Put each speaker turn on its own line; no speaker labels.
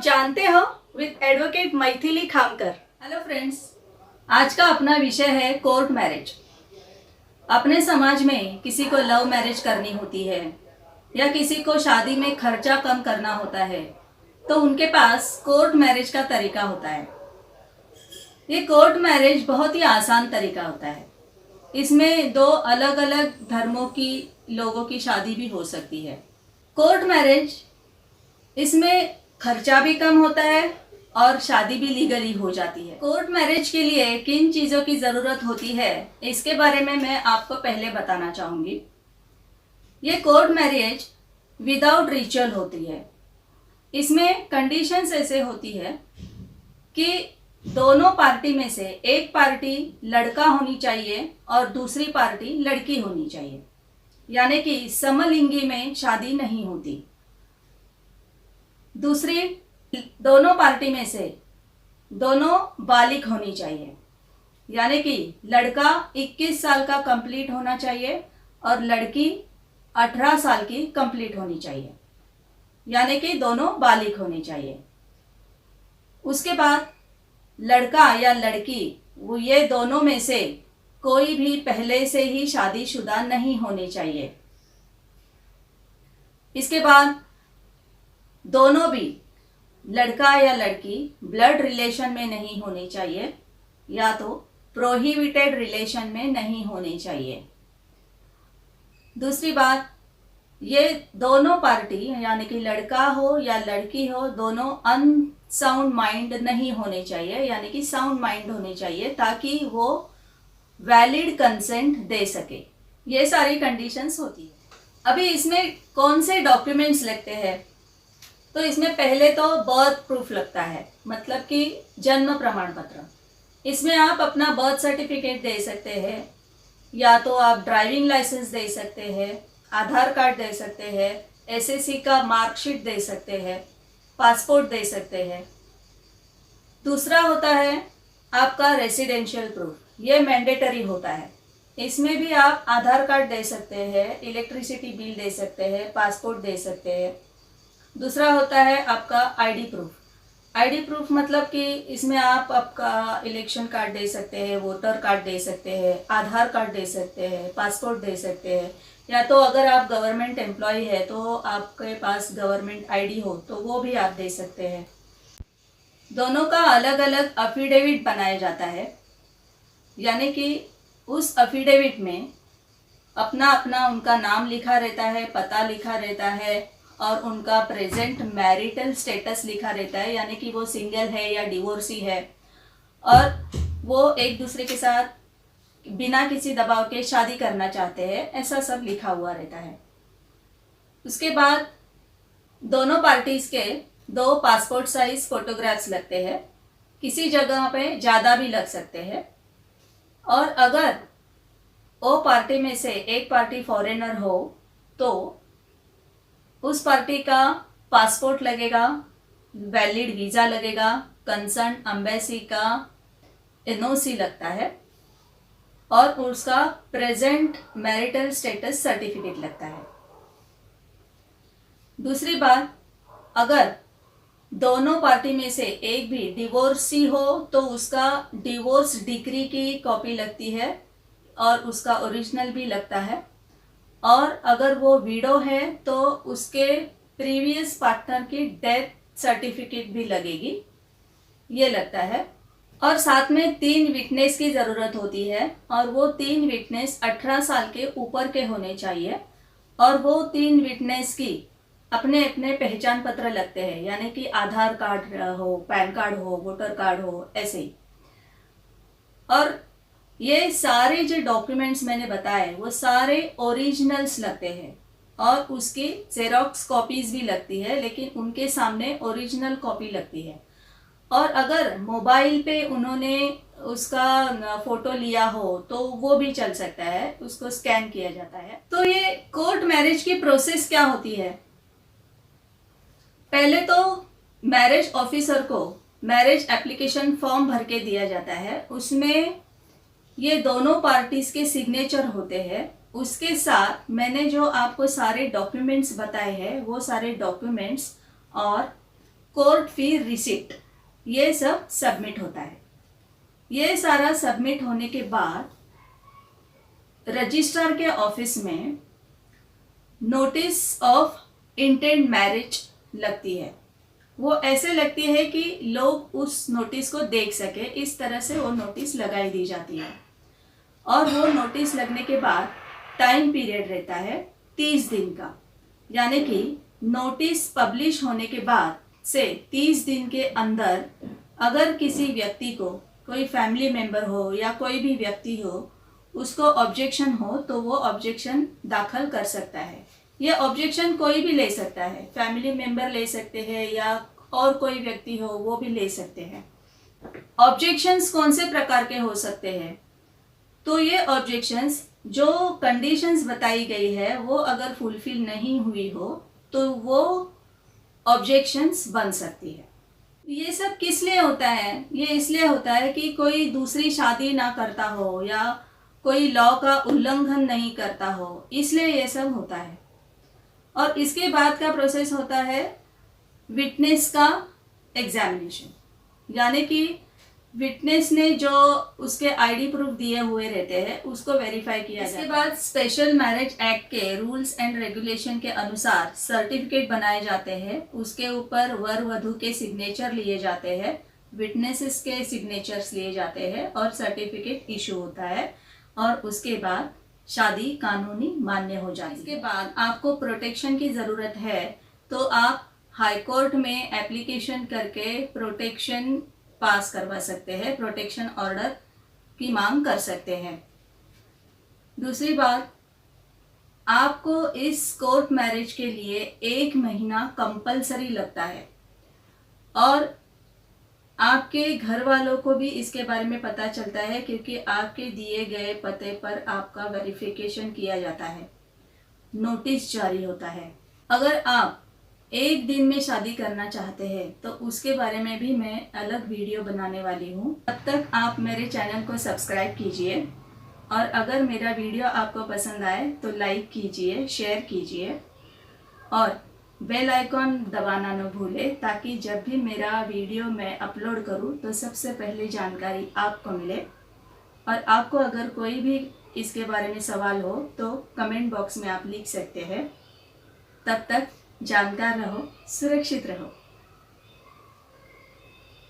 जानते हो with advocate Maithili Khamkar. Hello friends, आज का अपना विषय है कोर्ट मैरिज। अपने समाज में किसी को लव मैरिज करनी होती है या किसी को शादी में खर्चा कम करना होता है तो उनके पास कोर्ट मैरिज का तरीका होता है। ये कोर्ट मैरिज बहुत ही आसान तरीका होता है। इसमें दो अलग अलग धर्मों की लोगों की शादी भी हो सकती है। कोर्ट मैरिज, इसमें खर्चा भी कम होता है और शादी भी लीगली हो जाती है। कोर्ट मैरिज के लिए किन चीज़ों की ज़रूरत होती है इसके बारे में मैं आपको पहले बताना चाहूँगी। ये कोर्ट मैरिज विदाउट रिचुअल होती है। इसमें कंडीशंस ऐसे होती है कि दोनों पार्टी में से एक पार्टी लड़का होनी चाहिए और दूसरी पार्टी लड़की होनी चाहिए, यानी कि समलिंगी में शादी नहीं होती। दूसरी, दोनों पार्टी में से दोनों बालिग होनी चाहिए, यानी कि लड़का 21 साल का कंप्लीट होना चाहिए और लड़की 18 साल की कंप्लीट होनी चाहिए, यानी कि दोनों बालिग होनी चाहिए। उसके बाद लड़का या लड़की, वो ये दोनों में से कोई भी पहले से ही शादीशुदा नहीं होनी चाहिए। इसके बाद दोनों भी, लड़का या लड़की, ब्लड रिलेशन में नहीं होनी चाहिए या तो प्रोहिबिटेड रिलेशन में नहीं होनी चाहिए। दूसरी बात, ये दोनों पार्टी यानी कि लड़का हो या लड़की हो, दोनों अनसाउंड माइंड नहीं होने चाहिए, यानी कि साउंड माइंड होने चाहिए ताकि वो वैलिड कंसेंट दे सके। ये सारी कंडीशंस होती है। अभी इसमें कौन से डॉक्यूमेंट्स लगते हैं? तो इसमें पहले तो बर्थ प्रूफ लगता है, मतलब कि जन्म प्रमाण पत्र। इसमें आप अपना बर्थ सर्टिफिकेट दे सकते हैं या तो आप ड्राइविंग लाइसेंस दे सकते हैं, आधार कार्ड दे सकते हैं, एसएससी का मार्कशीट दे सकते हैं, पासपोर्ट दे सकते हैं। दूसरा होता है आपका रेसिडेंशियल प्रूफ, ये मैंडेटरी होता है। इसमें भी आप आधार कार्ड दे सकते हैं, इलेक्ट्रिसिटी बिल दे सकते हैं, पासपोर्ट दे सकते हैं। दूसरा होता है आपका आईडी प्रूफ। आईडी प्रूफ मतलब कि इसमें आप आपका इलेक्शन कार्ड दे सकते हैं, वोटर कार्ड दे सकते हैं, आधार कार्ड दे सकते हैं, पासपोर्ट दे सकते हैं, या तो अगर आप गवर्नमेंट एम्प्लॉय है तो आपके पास गवर्नमेंट आईडी हो तो वो भी आप दे सकते हैं। दोनों का अलग अलग अफिडेविट बनाया जाता है, यानी कि उस अफिडेविट में अपना अपना उनका नाम लिखा रहता है, पता लिखा रहता है और उनका प्रेजेंट मैरिटल स्टेटस लिखा रहता है, यानी कि वो सिंगल है या डिवोर्सी है और वो एक दूसरे के साथ बिना किसी दबाव के शादी करना चाहते हैं, ऐसा सब लिखा हुआ रहता है। उसके बाद दोनों पार्टीज़ के 2 पासपोर्ट साइज फोटोग्राफ्स लगते हैं। किसी जगह पे ज़्यादा भी लग सकते हैं। और अगर वो पार्टी में से एक पार्टी फॉरेनर हो तो उस पार्टी का पासपोर्ट लगेगा, वैलिड वीज़ा लगेगा, कंसर्न एम्बेसी का एनओसी लगता है और उसका प्रेजेंट मैरिटल स्टेटस सर्टिफिकेट लगता है। दूसरी बात, अगर दोनों पार्टी में से एक भी डिवोर्सी हो तो उसका डिवोर्स डिक्री की कॉपी लगती है और उसका ओरिजिनल भी लगता है। और अगर वो विडो है तो उसके प्रीवियस पार्टनर की डेथ सर्टिफिकेट भी लगेगी, ये लगता है। और साथ में 3 विटनेस की ज़रूरत होती है और वो 3 विटनेस 18 साल के ऊपर के होने चाहिए और वो 3 विटनेस की अपने अपने पहचान पत्र लगते हैं, यानी कि आधार कार्ड हो, पैन कार्ड हो, वोटर कार्ड हो, ऐसे ही। और ये सारे जो डॉक्यूमेंट्स मैंने बताए वो सारे ओरिजिनल्स लगते हैं और उसकी जेरोक्स कॉपीज़ भी लगती है, लेकिन उनके सामने ओरिजिनल कॉपी लगती है। और अगर मोबाइल पे उन्होंने उसका फ़ोटो लिया हो तो वो भी चल सकता है, उसको स्कैन किया जाता है। तो ये कोर्ट मैरिज की प्रोसेस क्या होती है? पहले तो मैरिज ऑफिसर को मैरिज एप्लीकेशन फॉर्म भर के दिया जाता है। उसमें ये दोनों पार्टीज़ के सिग्नेचर होते हैं। उसके साथ मैंने जो आपको सारे डॉक्यूमेंट्स बताए हैं वो सारे डॉक्यूमेंट्स और कोर्ट फी रिसिप्ट, ये सब सबमिट होता है। ये सारा सबमिट होने के बाद रजिस्ट्रार के ऑफिस में नोटिस ऑफ इंटेंट मैरिज लगती है। वो ऐसे लगती है कि लोग उस नोटिस को देख सके, इस तरह से वो नोटिस लगाई दी जाती है। और वो नोटिस लगने के बाद टाइम पीरियड रहता है 30 दिन का, यानी कि नोटिस पब्लिश होने के बाद से 30 दिन के अंदर अगर किसी व्यक्ति को, कोई फैमिली मेंबर हो या कोई भी व्यक्ति हो, उसको ऑब्जेक्शन हो तो वो ऑब्जेक्शन दाखिल कर सकता है। ये ऑब्जेक्शन कोई भी ले सकता है, फैमिली मेंबर ले सकते हैं या और कोई व्यक्ति हो वो भी ले सकते हैं। ऑब्जेक्शंस कौन से प्रकार के हो सकते हैं? तो ये ऑब्जेक्शंस जो कंडीशंस बताई गई है वो अगर फुलफिल नहीं हुई हो तो वो ऑब्जेक्शंस बन सकती है। ये सब किस लिए होता है? ये इसलिए होता है कि कोई दूसरी शादी ना करता हो या कोई लॉ का उल्लंघन नहीं करता हो, इसलिए ये सब होता है। और इसके बाद का प्रोसेस होता है विटनेस का एग्जामिनेशन, यानी कि विटनेस ने जो उसके आईडी प्रूफ दिए हुए रहते हैं उसको वेरीफाई किया जाता है। इसके बाद स्पेशल मैरिज एक्ट के रूल्स एंड रेगुलेशन के अनुसार सर्टिफिकेट बनाए जाते हैं, उसके ऊपर वर वधू के सिग्नेचर लिए जाते हैं, विटनेसेस के सिग्नेचर्स लिए जाते हैं और सर्टिफिकेट इशू होता है और उसके बाद शादी कानूनी मान्य हो जाती है। इसके बाद आपको प्रोटेक्शन की ज़रूरत है तो आप हाई कोर्ट में एप्लीकेशन करके प्रोटेक्शन पास करवा सकते हैं, प्रोटेक्शन ऑर्डर की मांग कर सकते हैं। दूसरी बात, आपको इस कोर्ट मैरिज के लिए 1 महीना कंपलसरी लगता है और आपके घर वालों को भी इसके बारे में पता चलता है क्योंकि आपके दिए गए पते पर आपका वेरिफिकेशन किया जाता है, नोटिस जारी होता है। अगर आप 1 दिन में शादी करना चाहते हैं तो उसके बारे में भी मैं अलग वीडियो बनाने वाली हूँ। तब तक आप मेरे चैनल को सब्सक्राइब कीजिए और अगर मेरा वीडियो आपको पसंद आए तो लाइक कीजिए, शेयर कीजिए और बेल आइकॉन दबाना न भूलें ताकि जब भी मेरा वीडियो मैं अपलोड करूँ तो सबसे पहले जानकारी आपको मिले। और आपको अगर कोई भी इसके बारे में सवाल हो तो कमेंट बॉक्स में आप लिख सकते हैं। तब तक जानकार रहो, सुरक्षित रहो।